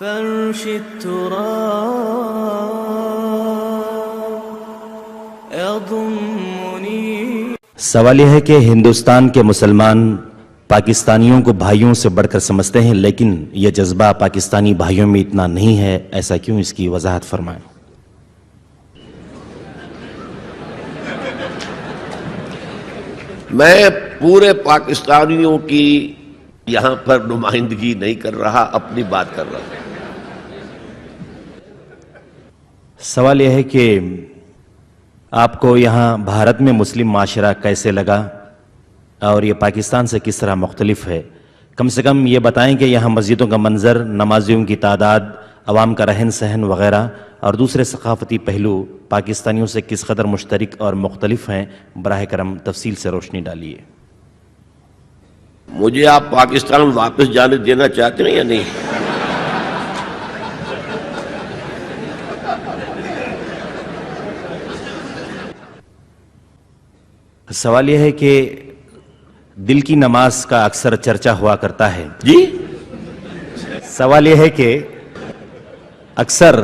فرش التراب يضمني. سوال یہ ہے کہ ہندوستان کے مسلمان پاکستانیوں کو بھائیوں سے بڑھ کر سمجھتے ہیں، لیکن یہ جذبہ پاکستانی بھائیوں میں اتنا نہیں ہے، ایسا کیوں؟ اس کی وضاحت فرمائیں. میں پورے پاکستانیوں کی یہاں پر نمائندگی نہیں کر رہا، اپنی بات کر رہا ہوں. سوال یہ ہے کہ آپ کو یہاں بھارت میں مسلم معاشرہ کیسے لگا اور یہ پاکستان سے کس طرح مختلف ہے؟ کم سے کم یہ بتائیں کہ یہاں مسجدوں کا منظر، نمازیوں کی تعداد، عوام کا رہن سہن وغیرہ اور دوسرے ثقافتی پہلو پاکستانیوں سے کس قدر مشترک اور مختلف ہیں. براہ کرم تفصیل سے روشنی ڈالیے. مجھے آپ پاکستان واپس جانے دینا چاہتے ہیں یا نہیں؟ سوال یہ ہے کہ دل کی نماز کا اکثر چرچا ہوا کرتا ہے. جی؟ سوال یہ ہے کہ اکثر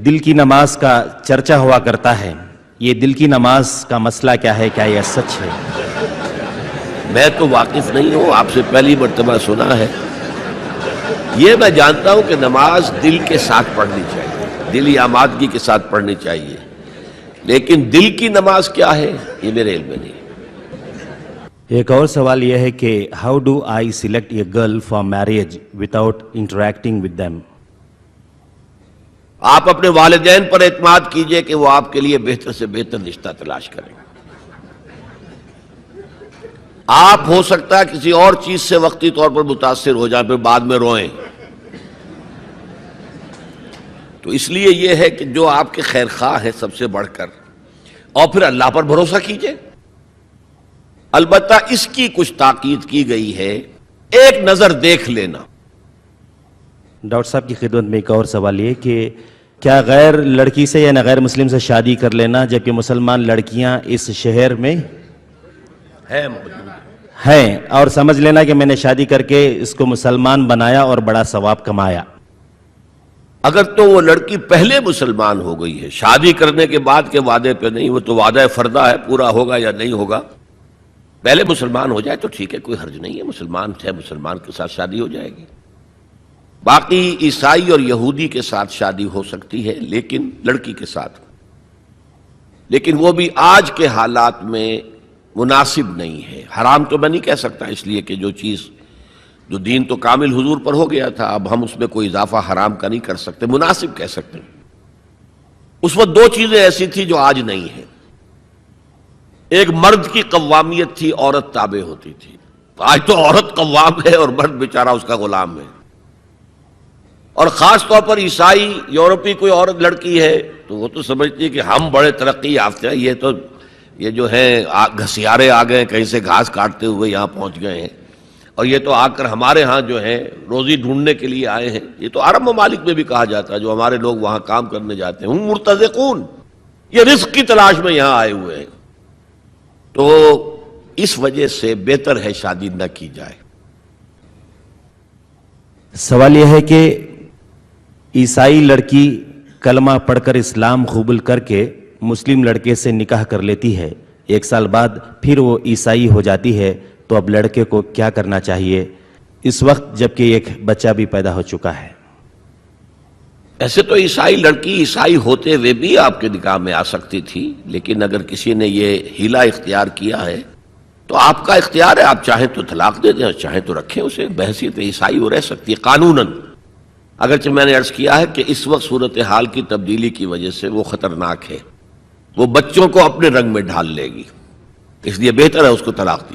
دل کی نماز کا چرچا ہوا کرتا ہے. یہ دل کی نماز کا مسئلہ کیا ہے؟ کیا یہ سچ ہے؟ میں تو واقف نہیں ہوں، آپ سے پہلی مرتبہ سنا ہے. یہ میں جانتا ہوں کہ نماز دل کے ساتھ پڑھنی چاہیے، دلی آمادگی کے ساتھ پڑھنی چاہیے، لیکن دل کی نماز کیا ہے یہ میرے علم میں نہیں. ایک اور سوال یہ ہے کہ how do I select a girl for marriage without interacting with them? آپ اپنے والدین پر اعتماد کیجئے کہ وہ آپ کے لیے بہتر سے بہتر رشتہ تلاش کریں. آپ ہو سکتا ہے کسی اور چیز سے وقتی طور پر متاثر ہو جائیں، پھر بعد میں روئیں. تو اس لیے یہ ہے کہ جو آپ کے خیر خواہ ہے سب سے بڑھ کر، اور پھر اللہ پر بھروسہ کیجئے. البتہ اس کی کچھ تاکید کی گئی ہے، ایک نظر دیکھ لینا. ڈاکٹر صاحب کی خدمت میں ایک اور سوال یہ کہ کیا غیر لڑکی سے یا غیر مسلم سے شادی کر لینا جبکہ مسلمان لڑکیاں اس شہر میں ہیں اور سمجھ لینا کہ میں نے شادی کر کے اس کو مسلمان بنایا اور بڑا ثواب کمایا؟ اگر تو وہ لڑکی پہلے مسلمان ہو گئی ہے، شادی کرنے کے بعد کے وعدے پہ نہیں، وہ تو وعدہ فردہ ہے، پورا ہوگا یا نہیں ہوگا. پہلے مسلمان ہو جائے تو ٹھیک ہے، کوئی حرج نہیں ہے، مسلمان ہے، مسلمان کے ساتھ شادی ہو جائے گی. باقی عیسائی اور یہودی کے ساتھ شادی ہو سکتی ہے، لیکن لڑکی کے ساتھ، لیکن وہ بھی آج کے حالات میں مناسب نہیں ہے. حرام تو میں نہیں کہہ سکتا، اس لیے کہ جو دین تو کامل حضور پر ہو گیا تھا، اب ہم اس میں کوئی اضافہ حرام کا نہیں کر سکتے، مناسب کہہ سکتے ہیں. اس وقت دو چیزیں ایسی تھی جو آج نہیں ہیں. ایک مرد کی قوامیت تھی، عورت تابع ہوتی تھی. آج تو عورت قوام ہے اور مرد بیچارہ اس کا غلام ہے. اور خاص طور پر عیسائی یورپی کوئی عورت لڑکی ہے تو وہ تو سمجھتی ہے کہ ہم بڑے ترقی یافتہ ہیں، یہ جو ہے گھسیارے آ گئے، کہیں سے گھاس کاٹتے ہوئے یہاں پہنچ گئے ہیں، اور یہ تو آ کر ہمارے ہاں جو ہے روزی ڈھونڈنے کے لیے آئے ہیں. یہ تو عرب ممالک میں بھی کہا جاتا ہے، جو ہمارے لوگ وہاں کام کرنے جاتے ہیں، ہم مرتزقون، یہ رزق کی تلاش میں یہاں آئے ہوئے ہیں. تو اس وجہ سے بہتر ہے شادی نہ کی جائے. سوال یہ ہے کہ عیسائی لڑکی کلمہ پڑھ کر اسلام قبول کر کے مسلم لڑکے سے نکاح کر لیتی ہے، 1 سال بعد پھر وہ عیسائی ہو جاتی ہے، تو اب لڑکے کو کیا کرنا چاہیے اس وقت جبکہ ایک بچہ بھی پیدا ہو چکا ہے؟ ایسے تو عیسائی لڑکی عیسائی ہوتے ہوئے بھی آپ کے نکاح میں آ سکتی تھی، لیکن اگر کسی نے یہ ہیلا اختیار کیا ہے تو آپ کا اختیار ہے، آپ چاہیں تو طلاق دے دیں اور چاہیں تو رکھیں اسے. بحیثیت عیسائی وہ رہ سکتی ہے قانوناً، اگرچہ میں نے عرض کیا ہے کہ اس وقت صورتحال کی تبدیلی کی وجہ سے وہ خطرناک ہے، وہ بچوں کو اپنے رنگ میں ڈھال لے گی، اس لیے بہتر ہے اس کو طلاق دی.